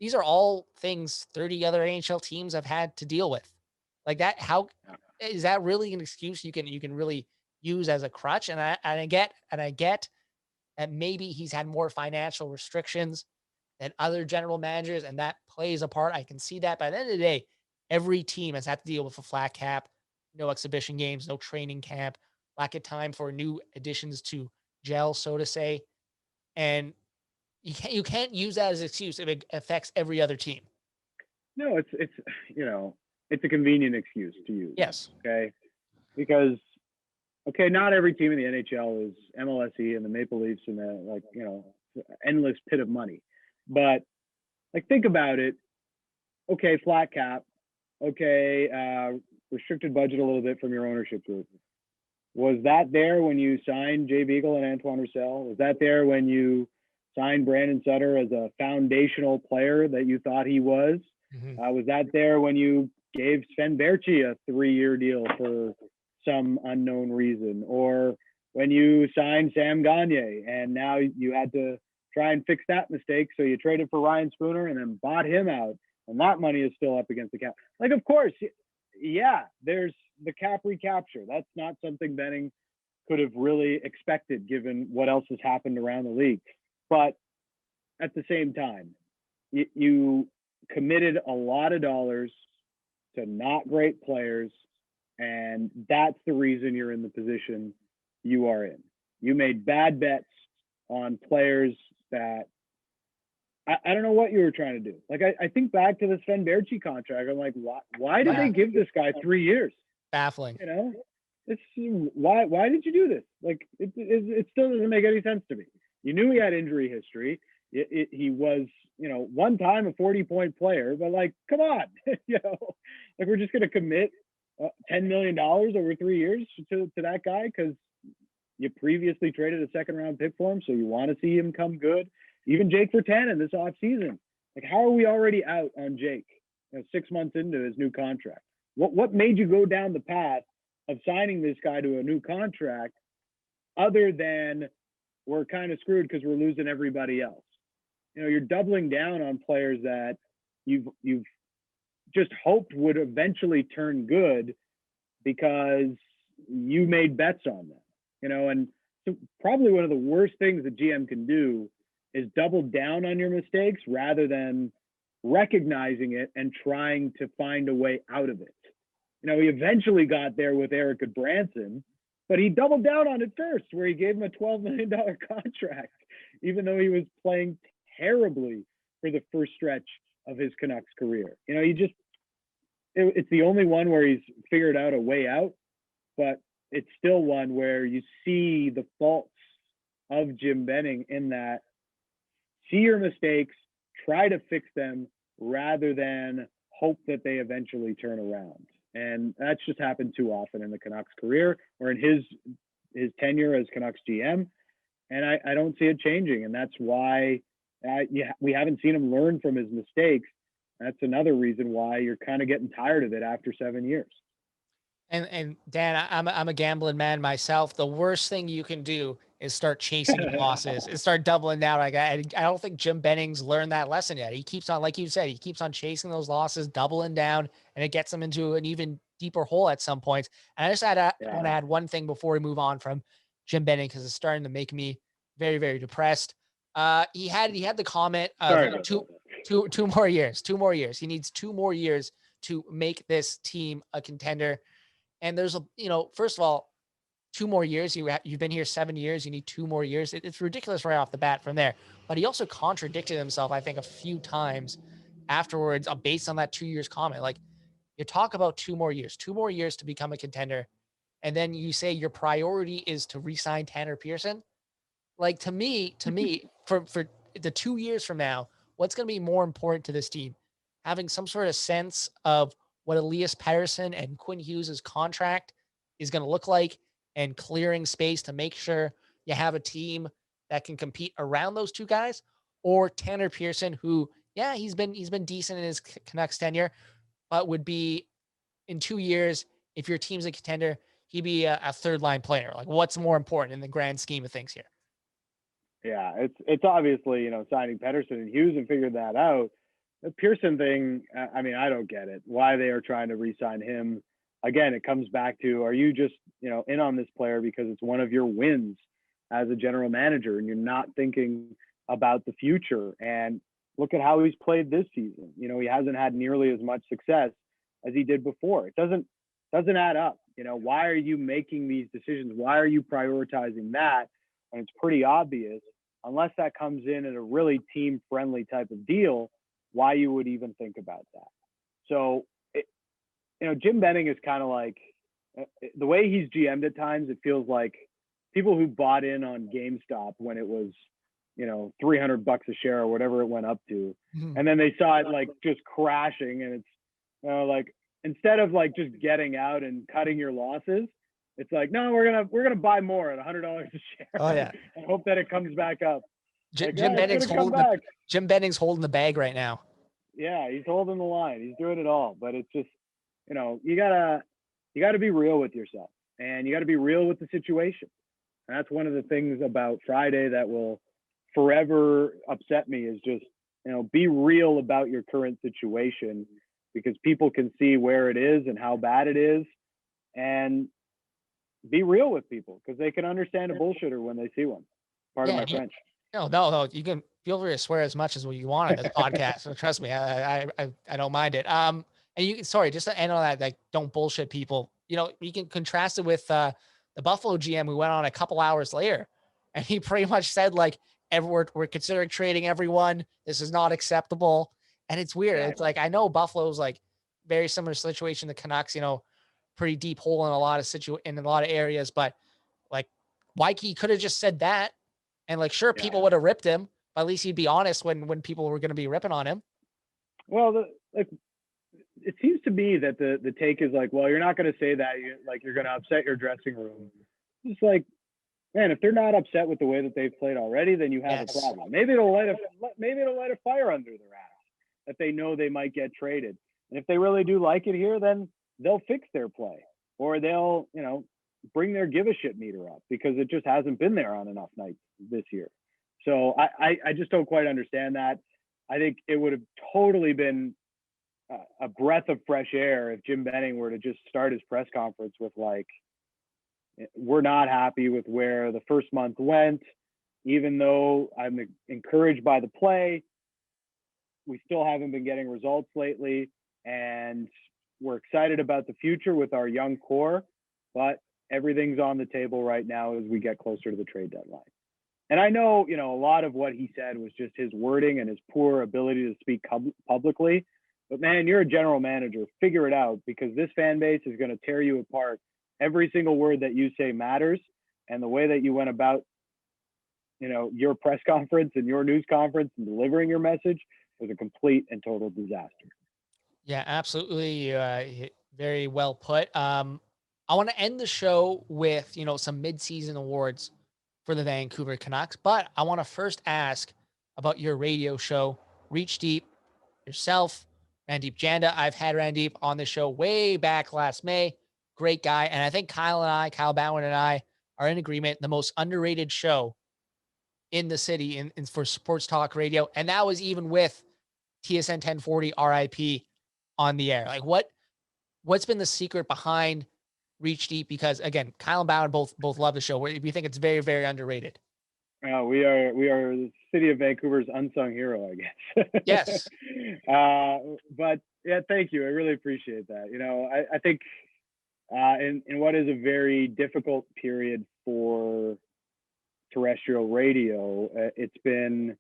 These are all things 30 other NHL teams have had to deal with. Like that, how is that really an excuse you can really use as a crutch? And I get that maybe he's had more financial restrictions than other general managers, and that plays a part. I can see that. But at the end of the day, every team has had to deal with a flat cap, no exhibition games, no training camp, lack of time for new additions to gel, so to say. And you can't use that as an excuse if it affects every other team. No, it's a convenient excuse to use. Yes. Okay. Because not every team in the NHL is MLSE and the Maple Leafs and the endless pit of money. But think about it. Okay, flat cap. Okay, restricted budget a little bit from your ownership group. Was that there when you signed Jay Beagle and Antoine Roussel? Was that there when you signed Brandon Sutter as a foundational player that you thought he was? Mm-hmm. Was that there when you gave Sven Berchi a 3-year deal for some unknown reason? Or when you signed Sam Gagner and now you had to try and fix that mistake, so you traded for Ryan Spooner and then bought him out, and that money is still up against the cap. Of course, yeah, there's the cap recapture. That's not something Benning could have really expected given what else has happened around the league. But at the same time, you committed a lot of dollars to not great players, and that's the reason you're in the position you are in. You made bad bets on players that I don't know what you were trying to do. I think back to the Sven Berchi contract. I'm like, why did they give this guy 3 years? Baffling. It's why did you do this? It still doesn't make any sense to me. You knew he had injury history. He was, one time a 40-point player, but come on, we're just going to commit $10 million over 3 years to that guy because you previously traded a second-round pick for him, so you want to see him come good. Even Jake Virtanen this offseason. How are we already out on Jake 6 months into his new contract? What made you go down the path of signing this guy to a new contract other than we're kind of screwed because we're losing everybody else? You're doubling down on players that you've just hoped would eventually turn good because you made bets on them. And so probably one of the worst things a GM can do is double down on your mistakes rather than recognizing it and trying to find a way out of it. He eventually got there with Eric Branson, but he doubled down on it first, where he gave him a $12 million contract, even though he was playing terribly for the first stretch of his Canucks career. It's the only one where he's figured out a way out, but it's still one where you see the faults of Jim Benning in that. See your mistakes, try to fix them rather than hope that they eventually turn around. And that's just happened too often in the Canucks career or in his tenure as Canucks GM. And I don't see it changing. And that's why we haven't seen him learn from his mistakes. That's another reason why you're kind of getting tired of it after 7 years. And Dan, I'm a gambling man myself. The worst thing you can do is start chasing your losses and start doubling down. Like I don't think Jim Benning's learned that lesson yet. He keeps on, like you said, he keeps on chasing those losses, doubling down, and it gets him into an even deeper hole at some points. And I just want to add one thing before we move on from Jim Benning, because it's starting to make me very, very depressed. He had the comment of two more years. He needs 2 more years to make this team a contender. And there's first of all, 2 more years. You've been here 7 years. You need 2 more years. It's ridiculous right off the bat from there. But he also contradicted himself, I think, a few times afterwards based on that 2 years comment. Like, you talk about 2 more years to become a contender. And then you say your priority is to re-sign Tanner Pearson. Like, to me, for the 2 years from now, what's going to be more important to this team? Having some sort of sense of what Elias Pettersson and Quinn Hughes' contract is going to look like, and clearing space to make sure you have a team that can compete around those 2 guys, or Tanner Pearson, who, he's been decent in his Canucks tenure, but would be in 2 years, if your team's a contender, he'd be a 3rd-line player. Like, what's more important in the grand scheme of things here? Yeah, it's obviously, signing Pettersson and Hughes and figured that out. The Pearson thing, I mean, I don't get it. Why they are trying to re-sign him. Again, it comes back to, are you just, in on this player because it's one of your wins as a general manager and you're not thinking about the future? And look at how he's played this season. He hasn't had nearly as much success as he did before. It doesn't add up. Why are you making these decisions? Why are you prioritizing that? And it's pretty obvious, unless that comes in at a really team-friendly type of deal, why you would even think about that. So, Jim Benning is kind of like, the way he's GM'd at times, it feels like people who bought in on GameStop when it was, $300 a share or whatever it went up to. Mm-hmm. And then they saw it like just crashing, and it's like, instead of like just getting out and cutting your losses, it's like, no, we're gonna buy more at $100 a share. Oh yeah, and hope that it comes back up. Jim Benning's holding the bag right now. Yeah, he's holding the line. He's doing it all. But it's just, you gotta be real with yourself, and you gotta be real with the situation. And that's one of the things about Friday that will forever upset me, is just, be real about your current situation, because people can see where it is and how bad it is, and be real with people, because they can understand a bullshitter when they see one. Pardon my French. No. You can feel free to swear as much as you want on this podcast. So trust me, I don't mind it. And just to end on that, like, don't bullshit people. You can contrast it with the Buffalo GM who went on a couple hours later, and he pretty much said, like, we're considering trading everyone. This is not acceptable. And it's weird. Yeah. It's like, I know Buffalo's like very similar situation to Canucks, pretty deep hole in a lot of areas, but like, Wyke could have just said that, and like, sure, people would have ripped him, but at least he'd be honest when people were going to be ripping on him. Well, it seems to me that the take is like, well, you're not going to say that, you're going to upset your dressing room. It's like, man, if they're not upset with the way that they've played already, then you have a problem. Maybe it'll light a fire under their ass that they know they might get traded. And if they really do like it here, then they'll fix their play, or they'll, bring their give a shit meter up, because it just hasn't been there on enough nights this year. So I just don't quite understand that. I think it would have totally been a breath of fresh air if Jim Benning were to just start his press conference with, like, we're not happy with where the first month went, even though I'm encouraged by the play. We still haven't been getting results lately, and we're excited about the future with our young core, but everything's on the table right now as we get closer to the trade deadline. And I know, a lot of what he said was just his wording and his poor ability to speak publicly. But man, you're a general manager. Figure it out, because this fan base is going to tear you apart. Every single word that you say matters. And the way that you went about, your press conference and your news conference and delivering your message was a complete and total disaster. Yeah, absolutely. Very well put. I want to end the show with, some midseason awards for the Vancouver Canucks, but I want to first ask about your radio show, Reach Deep, yourself, Randeep Janda. I've had Randeep on the show way back last May. Great guy. And I think Kyle Bowen and I are in agreement. The most underrated show in the city in for sports talk radio. And that was even with TSN 1040 RIP on the air. Like what's been the secret behind Reach Deep? Because again, Kyle and Bowen both love the show. We think it's very, very underrated. We are the city of Vancouver's unsung hero, I guess. Yes. But yeah, thank you. I really appreciate that. I think in what is a very difficult period for terrestrial radio, it's been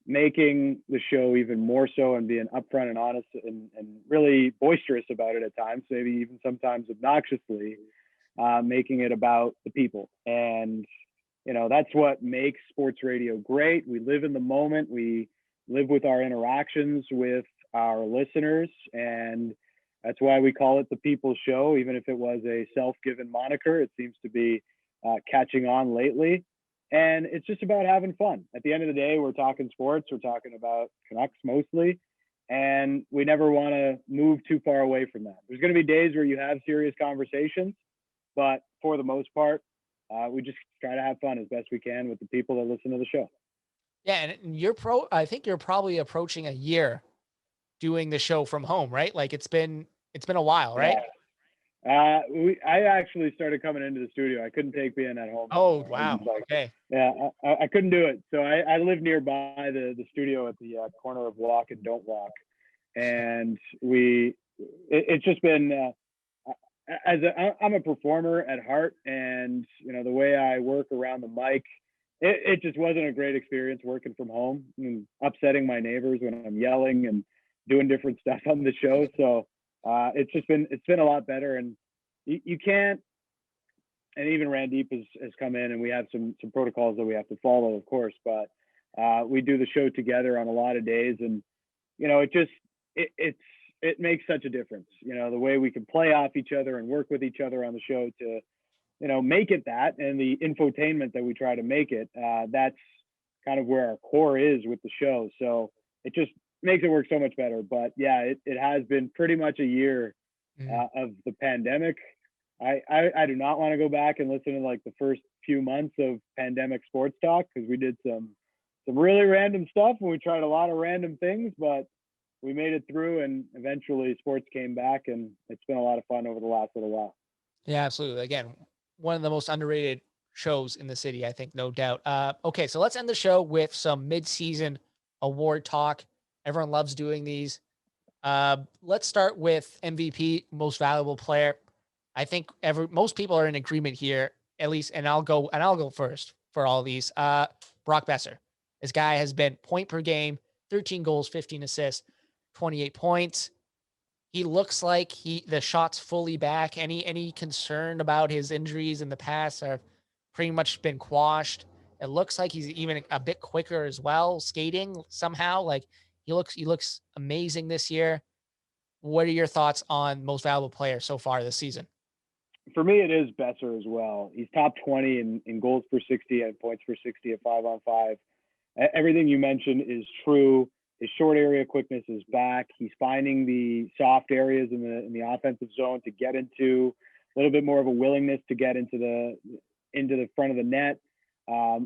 making the show even more so and being upfront and honest and really boisterous about it at times, maybe even sometimes obnoxiously, making it about the people. And that's what makes sports radio great. We live in the moment. We live with our interactions with our listeners. And that's why we call it the People's Show. Even if it was a self-given moniker, it seems to be catching on lately. And it's just about having fun. At the end of the day, we're talking sports. We're talking about Canucks mostly. And we never want to move too far away from that. There's going to be days where you have serious conversations, but for the most part, we just try to have fun as best we can with the people that listen to the show. Yeah, and I think you're probably approaching a year doing the show from home, right? Like it's been a while, right? Yeah. I actually started coming into the studio. I couldn't take being at home. Oh, wow. Okay. Yeah, I couldn't do it. So I live nearby the studio at the corner of Walk and Don't Walk. And it's just been, I'm a performer at heart, and the way I work around the mic, it just wasn't a great experience working from home and upsetting my neighbors when I'm yelling and doing different stuff on the show. So it's been a lot better, and you can't. And even Randeep has come in, and we have some protocols that we have to follow, of course. But we do the show together on a lot of days, and it makes such a difference. The way we can play off each other and work with each other on the show to make it that, and the infotainment that we try to make it. That's kind of where our core is with the show. So it just makes it work so much better. But yeah, it has been pretty much a year of the pandemic. I do not want to go back and listen to like the first few months of pandemic sports talk, because we did some really random stuff and we tried a lot of random things, but we made it through, and eventually sports came back, and it's been a lot of fun over the last little while. Yeah, absolutely. Again, one of the most underrated shows in the city, I think, no doubt. Okay, so let's end the show with some mid-season award talk. Everyone loves doing these. Let's start with MVP, most valuable player. I think most people are in agreement here, at least, and I'll go first for all these. Brock Besser. This guy has been point per game, 13 goals, 15 assists, 28 points. He looks like the shot's fully back. Any concern about his injuries in the past have pretty much been quashed. It looks like he's even a bit quicker as well, skating somehow. Like he looks amazing this year. What are your thoughts on most valuable player so far this season? For me, it is Besser as well. He's top 20 in goals per 60 and points per 60 at 5-on-5. Everything you mentioned is true. His short area quickness is back. He's finding the soft areas in the offensive zone to get into, a little bit more of a willingness to get into the front of the net.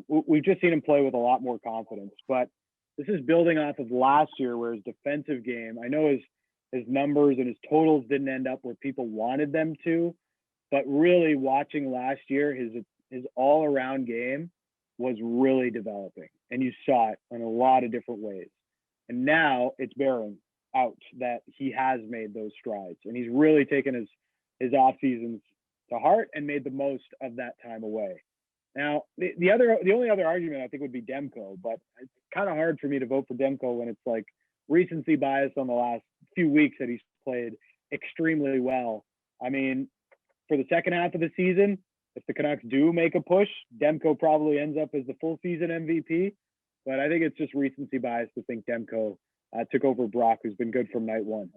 We've just seen him play with a lot more confidence. But this is building off of last year, where his defensive game, I know his numbers and his totals didn't end up where people wanted them to, but really watching last year, his all-around game was really developing, and you saw it in a lot of different ways. And now it's bearing out that he has made those strides, and he's really taken his off seasons to heart and made the most of that time away. Now, the only other argument I think would be Demko, but it's kind of hard for me to vote for Demko when it's like recency bias on the last few weeks that he's played extremely well. I mean, for the second half of the season, if the Canucks do make a push, Demko probably ends up as the full season MVP. But I think it's just recency bias to think Demko took over Brock, who's been good from night one.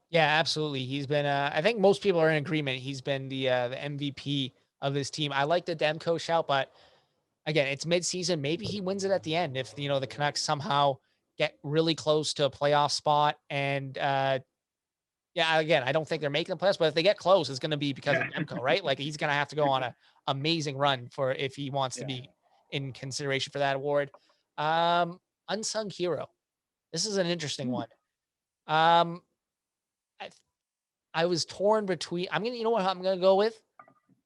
Yeah, absolutely. He's been, I think most people are in agreement. He's been the MVP of this team. I like the Demko shout, but again, it's midseason. Maybe he wins it at the end if, the Canucks somehow get really close to a playoff spot. And, yeah, again, I don't think they're making the playoffs, but if they get close, it's going to be because of Demko, right? Like he's going to have to go on a amazing run for if he wants to Yeah. be in consideration for that award. Um, Unsung hero. This is an interesting one. Um, I, I was torn between. You know what I'm gonna go with?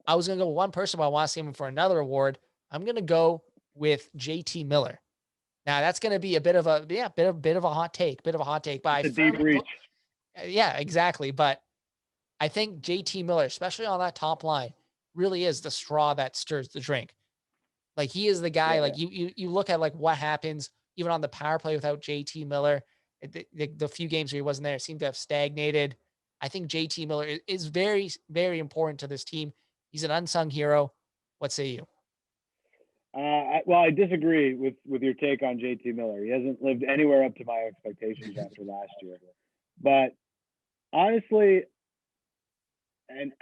I was gonna go with one person, but I want to save him for another award. I'm gonna go with JT Miller. Now that's gonna be a bit of a bit of a hot take, But I It's a deep firmly, reach. yeah, exactly. But I think JT Miller, especially on that top line, really is the straw that stirs the drink. Like he is the guy. Yeah. Like you look at like what happens even on the power play without JT Miller. The few games where he wasn't there seemed to have stagnated. I think JT Miller is very very important to this team. He's an unsung hero. What say you? Well, I disagree with your take on JT Miller. He hasn't lived anywhere up to my expectations after last year. But honestly, and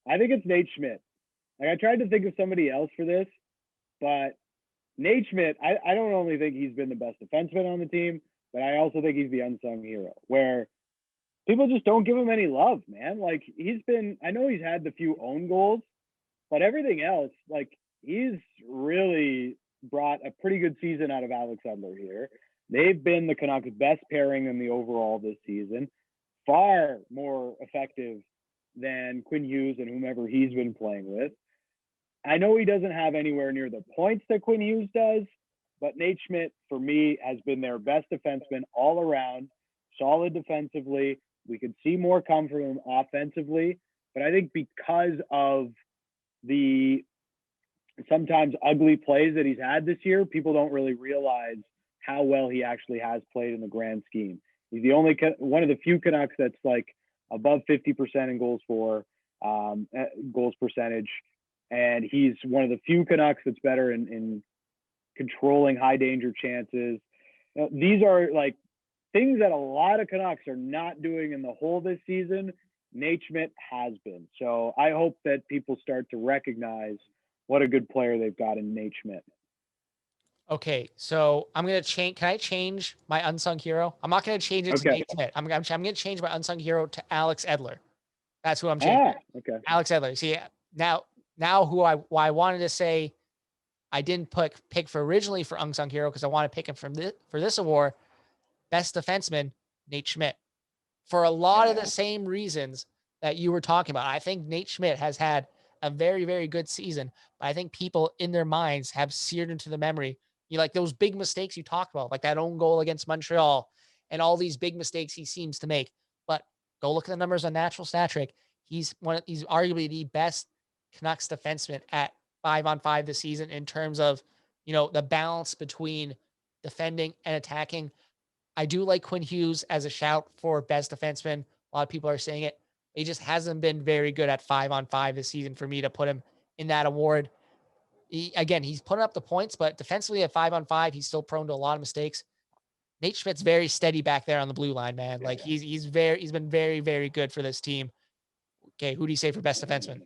I think it's Nate Schmidt. Like I tried to think of somebody else for this, but Nate Schmidt, I don't only think he's been the best defenseman on the team, but I also think he's the unsung hero. Where people just don't give him any love, man. Like I know he's had the few own goals, but everything else, like he's really brought a pretty good season out of Alex Edler here. They've been the Canucks' best pairing in the overall this season, far more effective than Quinn Hughes and whomever he's been playing with. I know he doesn't have anywhere near the points that Quinn Hughes does, but Nate Schmidt, for me, has been their best defenseman all around, solid defensively. We could see more come from him offensively, but I think because of the sometimes ugly plays that he's had this year, people don't really realize how well he actually has played in the grand scheme. He's the only one of the few Canucks that's like above 50% in goals for, goals percentage, and he's one of the few Canucks that's better in controlling high danger chances. These are like things that a lot of Canucks are not doing in the whole this season. Nate Schmidt has been. So I hope that people start to recognize what a good player they've got in Nate Schmidt. Okay, so I'm gonna change. Can I change my unsung hero? I'm not gonna change it to Nate Schmidt. I'm gonna change my unsung hero to Alex Edler. That's who I'm changing. Okay. Alex Edler. See now who I wanted to say I didn't pick for originally for unsung hero because I want to pick him for this award, best defenseman, Nate Schmidt. For a lot of the same reasons that you were talking about. I think Nate Schmidt has had a very, very good season, but I think people in their minds have seared into the memory. Like those big mistakes you talked about, like that own goal against Montreal and all these big mistakes he seems to make. But go look at the numbers on Natural Stat Trick. He's arguably the best Canucks defenseman at 5-on-5 this season in terms of, the balance between defending and attacking. I do like Quinn Hughes as a shout for best defenseman. A lot of people are saying it. He just hasn't been very good at 5-on-5 this season for me to put him in that award. He's putting up the points, but defensively at 5-on-5, he's still prone to a lot of mistakes. Nate Schmidt's very steady back there on the blue line, man. Like he's been very, very good for this team. Okay, who do you say for best defenseman?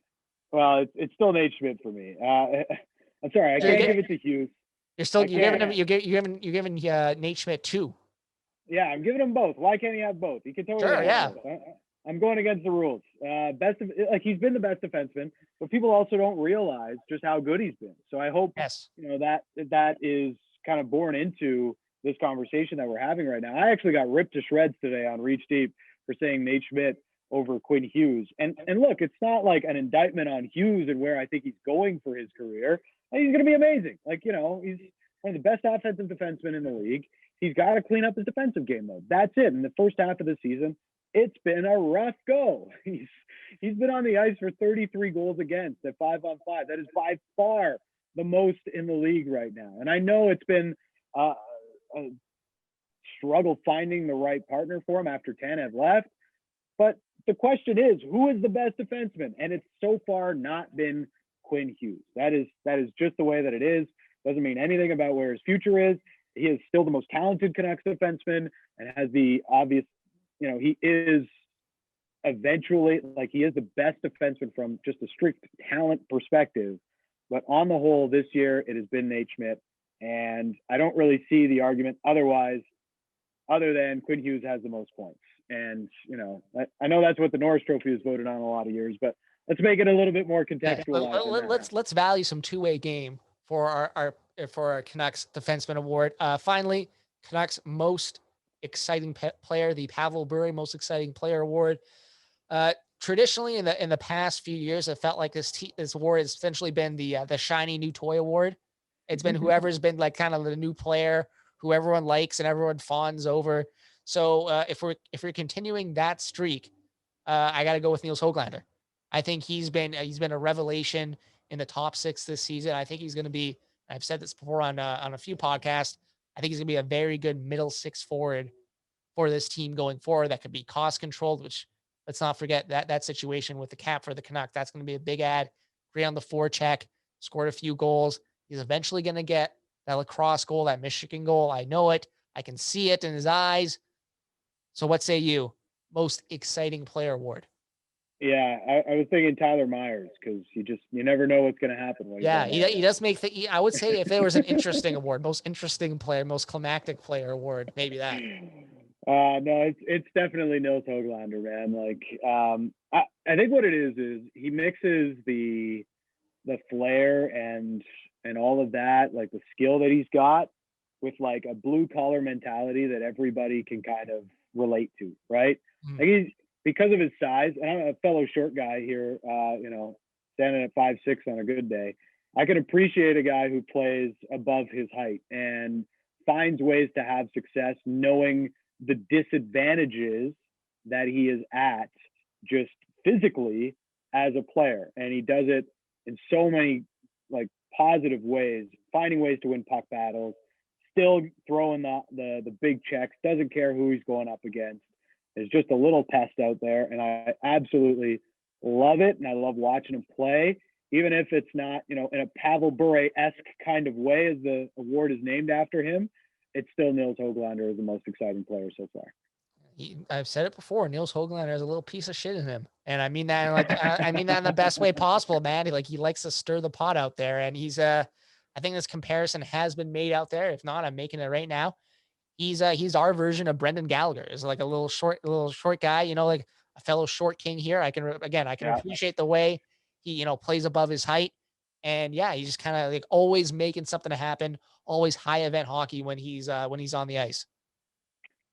Well, it's still Nate Schmidt for me. I'm sorry, I can't give it to Hughes. You're giving Nate Schmidt 2. Yeah, I'm giving him both. Why can't he have both? He can totally have both. I'm going against the rules. He's been the best defenseman, but people also don't realize just how good he's been. So I hope that is kind of born into this conversation that we're having right now. I actually got ripped to shreds today on Reach Deep for saying Nate Schmidt over Quinn Hughes. And look, it's not like an indictment on Hughes and where I think he's going for his career. He's going to be amazing. He's one of the best offensive defensemen in the league. He's got to clean up his defensive game, though. That's it. In the first half of the season, it's been a rough go. He's been on the ice for 33 goals against at 5-on-5. That is by far the most in the league right now. And I know it's been a struggle finding the right partner for him after Tanev left. But the question is, who is the best defenseman? And it's so far not been Quinn Hughes. That is just the way that it is. Doesn't mean anything about where his future is. He is still the most talented Canucks defenseman and has the obvious, he is eventually, like, he is the best defenseman from just a strict talent perspective. But on the whole, this year it has been Nate Schmidt, and I don't really see the argument otherwise, other than Quinn Hughes has the most points. And I know that's what the Norris Trophy is voted on a lot of years, but let's make it a little bit more contextualized. Let's value some two-way game for our Canucks Defenseman Award. Finally, Canucks most exciting player, the Pavel Bure most exciting player award. Traditionally, in the past few years, it felt like this award has essentially been the shiny new toy award. It's been whoever's been like kind of the new player who everyone likes and everyone fawns over. So if we're continuing that streak, I got to go with Nils Höglander. I think he's been a revelation in the top 6 this season. I think he's going to be. I've said this before on a few podcasts. I think he's going to be a very good middle 6 forward for this team going forward. That could be cost controlled, which let's not forget that situation with the cap for the Canucks. That's going to be a big add. Great on the forecheck, scored a few goals. He's eventually going to get that lacrosse goal, that Michigan goal. I know it. I can see it in his eyes. So what say you? Most exciting player award. Yeah, I was thinking Tyler Myers, because you never know what's going to happen. Yeah, he does make I would say if there was an interesting award, most interesting player, most climactic player award, maybe that. No, it's definitely Nils Höglander, man. Like, I think what it is he mixes the flair and all of that, like the skill that he's got, with like a blue collar mentality that everybody can kind of relate to, right? Like, he's, because of his size, and I'm a fellow short guy here, standing at 5'6" on a good day, I can appreciate a guy who plays above his height and finds ways to have success, knowing the disadvantages that he is at just physically as a player. And he does it in so many like positive ways, finding ways to win puck battles, still throwing the big checks, doesn't care who he's going up against. There's just a little test out there, and I absolutely love it, and I love watching him play, even if it's not, in a Pavel Bure-esque kind of way, as the award is named after him. It's still Nils Höglander is the most exciting player so far. I've said it before. Nils Höglander has a little piece of shit in him, and I mean that in the best way possible, man. He likes to stir the pot out there, and he's I think this comparison has been made out there. If not, I'm making it right now. He's our version of Brendan Gallagher. Is like a little short guy, like a fellow short king here. I can appreciate the way he, plays above his height. And yeah, he's just kind of like always making something to happen, always high event hockey when he's on the ice.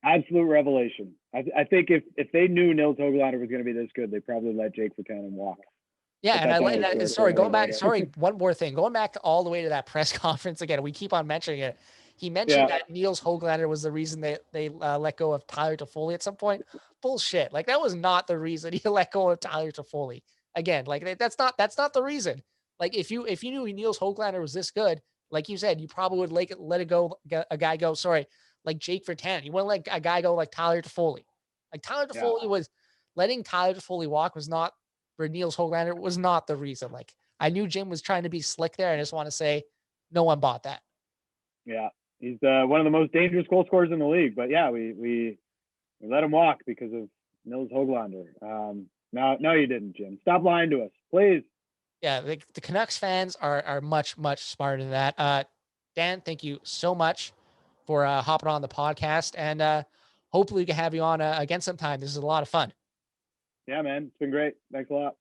Absolute revelation. I think if they knew Nils Höglander was going to be this good, they probably let Jake Virtanen walk. Yeah, one more thing. Going back all the way to that press conference again, we keep on mentioning it. He mentioned that Nils Höglander was the reason they let go of Tyler Toffoli at some point. Bullshit. Like, that was not the reason he let go of Tyler Toffoli. Again, like, that's not the reason. Like, if you knew Nils Höglander was this good, like you said, you probably would let a guy go. Sorry, like Jake Virtanen. You wouldn't let a guy go like Tyler Toffoli. Like, Tyler Toffoli was letting Tyler Toffoli walk was not for Nils Höglander was not the reason. Like, I knew Jim was trying to be slick there. I just want to say, no one bought that. Yeah. He's one of the most dangerous goal scorers in the league. But yeah, we let him walk because of Nils Höglander. No, you didn't, Jim. Stop lying to us, please. Yeah, the Canucks fans are much, much smarter than that. Dan, thank you so much for hopping on the podcast. And hopefully we can have you on again sometime. This is a lot of fun. Yeah, man. It's been great. Thanks a lot.